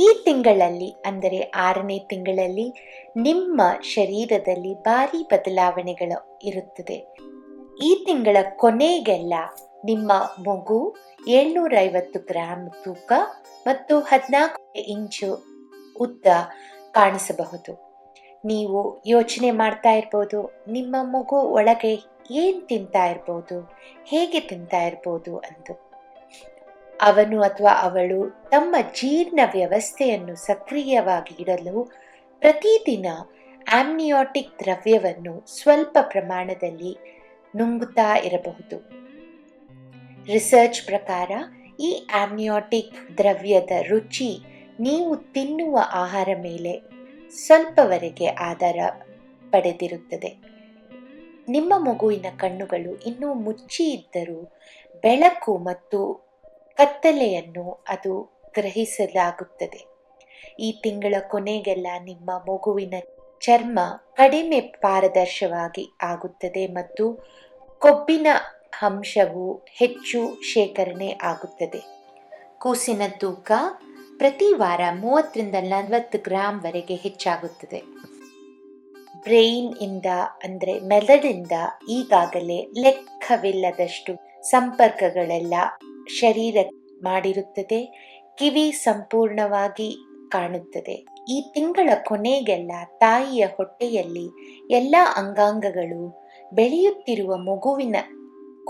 ಈ ತಿಂಗಳಲ್ಲಿ ಅಂದರೆ 6ನೇ ತಿಂಗಳಲ್ಲಿ ನಿಮ್ಮ ಶರೀರದಲ್ಲಿ ಭಾರಿ ಬದಲಾವಣೆಗಳು ಇರುತ್ತದೆ. ಈ ತಿಂಗಳ ಕೊನೆಗೆಲ್ಲ ನಿಮ್ಮ ಮಗು 750 ಗ್ರಾಂ ತೂಕ ಮತ್ತು 14 ಇಂಚು ಉದ್ದ ಕಾಣಿಸಬಹುದು. ನೀವು ಯೋಚನೆ ಮಾಡ್ತಾ ಇರ್ಬೋದು, ನಿಮ್ಮ ಮಗು ಒಳಗೆ ಏನು ತಿಂತಾ ಇರ್ಬೋದು, ಹೇಗೆ ತಿಂತಾ ಇರ್ಬೋದು ಅಂತ. ಅವನು ಅಥವಾ ಅವಳು ತಮ್ಮ ಜೀರ್ಣ ವ್ಯವಸ್ಥೆಯನ್ನು ಸಕ್ರಿಯವಾಗಿ ಇಡಲು ಪ್ರತಿದಿನ ಆಮ್ನಿಯಾಟಿಕ್ ದ್ರವ್ಯವನ್ನು ಸ್ವಲ್ಪ ಪ್ರಮಾಣದಲ್ಲಿ ನುಂಗುತ್ತಾ ಇರಬಹುದು. ರಿಸರ್ಚ್ ಪ್ರಕಾರ ಈ ಆಮ್ನಿಯಾಟಿಕ್ ದ್ರವ್ಯದ ರುಚಿ ನೀವು ತಿನ್ನುವ ಆಹಾರ ಮೇಲೆ ಸ್ವಲ್ಪವರೆಗೆ ಆಧಾರ ಪಡೆದಿರುತ್ತದೆ. ನಿಮ್ಮ ಮಗುವಿನ ಕಣ್ಣುಗಳು ಇನ್ನೂ ಮುಚ್ಚಿ ಇದ್ದರೂ ಬೆಳಕು ಮತ್ತು ಕತ್ತಲೆಯನ್ನು ಅದು ಗ್ರಹಿಸಲಾಗುತ್ತದೆ. ಈ ತಿಂಗಳ ಕೊನೆಗೆಲ್ಲ ನಿಮ್ಮ ಮಗುವಿನ ಚರ್ಮ ಕಡಿಮೆ ಪಾರದರ್ಶವಾಗಿ ಆಗುತ್ತದೆ ಮತ್ತು ಕೊಬ್ಬಿನ ಅಂಶವು ಹೆಚ್ಚು ಶೇಖರಣೆ ಆಗುತ್ತದೆ. ಕೂಸಿನ ತೂಕ ಪ್ರತಿ ವಾರ 30-40 ಗ್ರಾಂ ವರೆಗೆ ಹೆಚ್ಚಾಗುತ್ತದೆ. ಬ್ರೈನ್ ಇಂದ ಅಂದರೆ ಮೆದುಳಿಂದ ಈಗಾಗಲೇ ಲೆಕ್ಕವಿಲ್ಲದಷ್ಟು ಸಂಪರ್ಕಗಳೆಲ್ಲ ಶರೀರ ಮಾಡಿರುತ್ತದೆ. ಕಿವಿ ಸಂಪೂರ್ಣವಾಗಿ ಕಾಣುತ್ತದೆ. ಈ ತಿಂಗಳ ಕೊನೆಗೆಲ್ಲ ತಾಯಿಯ ಹೊಟ್ಟೆಯಲ್ಲಿ ಎಲ್ಲ ಅಂಗಾಂಗಗಳು ಬೆಳೆಯುತ್ತಿರುವ ಮಗುವಿನ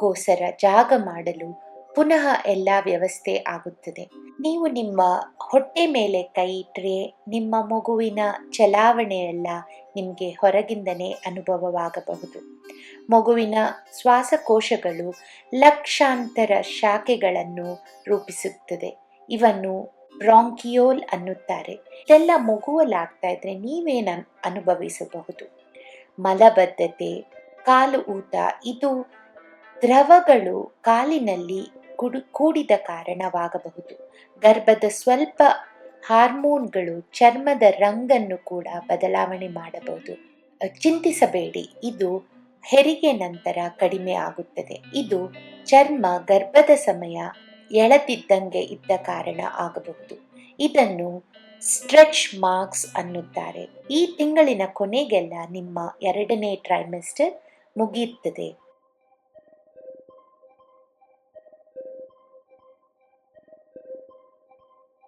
ಕೋಸರ ಜಾಗ ಮಾಡಲು ಪುನಃ ಎಲ್ಲ ವ್ಯವಸ್ಥೆ ಆಗುತ್ತದೆ. ನೀವು ನಿಮ್ಮ ಹೊಟ್ಟೆ ಮೇಲೆ ಕೈ ಇಟ್ಟರೆ ನಿಮ್ಮ ಮಗುವಿನ ಚಲಾವಣೆಯೆಲ್ಲ ನಿಮಗೆ ಹೊರಗಿಂದನೇ ಅನುಭವವಾಗಬಹುದು. ಮಗುವಿನ ಶ್ವಾಸಕೋಶಗಳು ಲಕ್ಷಾಂತರ ಶಾಖೆಗಳನ್ನು ರೂಪಿಸುತ್ತದೆ. ಇವನ್ನು ಬ್ರಾಂಕಿಯೋಲ್ ಅನ್ನುತ್ತಾರೆ. ಇದೆಲ್ಲ ಮಗುವಲ್ಲಾಗ್ತಾ ಇದ್ರೆ ನೀವೇನು ಅನುಭವಿಸಬಹುದು? ಮಲಬದ್ಧತೆ, ಕಾಲು ಊತ, ಇದು ದ್ರವಗಳು ಕಾಲಿನಲ್ಲಿ ಕೂಡಿದ ಕಾರಣವಾಗಬಹುದು. ಗರ್ಭದ ಸ್ವಲ್ಪ ಹಾರ್ಮೋನ್ಗಳು ಚರ್ಮದ ರಂಗನ್ನು ಕೂಡ ಬದಲಾವಣೆ ಮಾಡಬಹುದು. ಚಿಂತಿಸಬೇಡಿ, ಇದು ಹೆರಿಗೆ ನಂತರ ಕಡಿಮೆ ಆಗುತ್ತದೆ. ಇದು ಚರ್ಮ ಗರ್ಭದ ಸಮಯ ಎಳೆದಿದ್ದಂಗೆ ಇದ್ದ ಕಾರಣ ಆಗಬಹುದು. ಇದನ್ನು ಸ್ಟ್ರೆಚ್ ಮಾರ್ಕ್ಸ್ ಅನ್ನುತ್ತಾರೆ. ಈ ತಿಂಗಳಿನ ಕೊನೆಗೆಲ್ಲ ನಿಮ್ಮ 2ನೇ ಟ್ರೈಮೆಸ್ಟರ್ ಮುಗಿಯುತ್ತದೆ.